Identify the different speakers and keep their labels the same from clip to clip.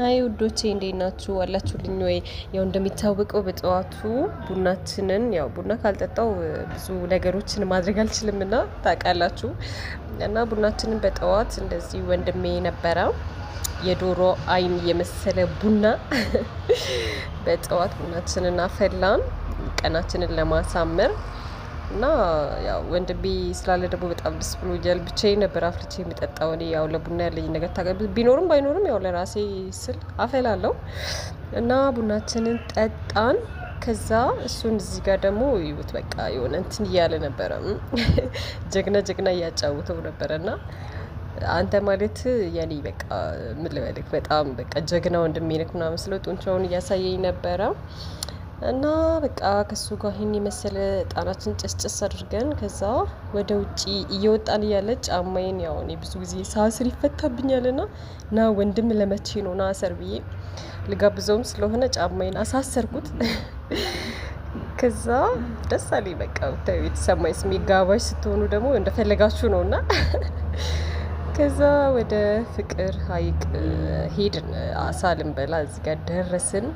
Speaker 1: ሀይ ውዶቼ እንዴት ናችሁ? አላችሁልኝ ወይ? ያው እንደሚታወቀው በጠዋቱ ቡናችንን ያው ቡና ካልጠጣው ብዙ ነገሮችን ማድረግ አልችልምና ታውቃላችሁ። እና ቡናችንን በጠዋት እንደዚህ ወንድሜ ነበረ የዶሮ አይን የመሰለ ቡና በጠዋት ቡናችንን አፈላን ቀናችንን ለማሳመር እና ያው ወንድሜ ስላለ ደግሞ በጣም ደስ ብሎኛል። ብቻዬን ነበር አፍልቼ የምጠጣው። እኔ ያው ለቡና ያለኝ ነገር ቢኖርም ባይኖርም ያው ለራሴ ስል አፈላለው እና ቡናችንን ጠጣን። ከዛ እሱን እዚህ ጋር ደግሞ ይዩት በቃ የሆነ እንትን እያለ ነበረ ጀግና ጀግና እያጫውተው ነበረ እና አንተ ማለት የኔ በቃ ምን ልበልክ በጣም በቃ ጀግና ወንድሜ ነክ ምናምን ስለ ጡንቻውን እያሳየኝ ነበረ። እና በቃ ከሱ ጋር ይሄን የመሰለ ጣናችን ጨስጨስ አድርገን ከዛ ወደ ውጪ እየወጣን እያለ ጫማዬን ያው እኔ ብዙ ጊዜ ሳስር ይፈታብኛልና ና ወንድም ለመቼ ነው ና አሰር ብዬ ልጋብዘውም ስለሆነ ጫማዬን አሳሰርኩት። ከዛ ደስ አለኝ በቃ ብታዩ የተሰማኝ ስሜት ጋባዥ ስትሆኑ ደግሞ እንደፈለጋችሁ ነውና ከዛ ወደ ፍቅር ሀይቅ ሄድን። አሳ ልንበላ እዚህ ጋር ደረስን።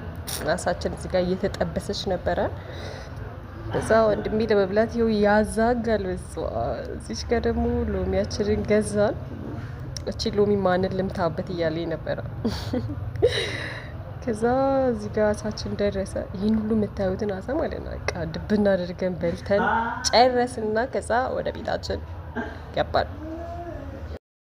Speaker 1: አሳችን እዚህ ጋር እየተጠበሰች ነበረ። ከዛ ወንድሜ ለመብላት ይኸው ያዛጋል። እዚች ጋር ደግሞ ሎሚያችንን ገዛን። እቺ ሎሚ ማንን ልምታበት እያለኝ ነበረ። ከዛ እዚህ ጋር አሳችን ደረሰ። ይህን ሁሉ የምታዩትን አሳ ማለት ነው በቃ ድብና አድርገን በልተን ጨረስንና ከዛ ወደ ቤታችን ገባን።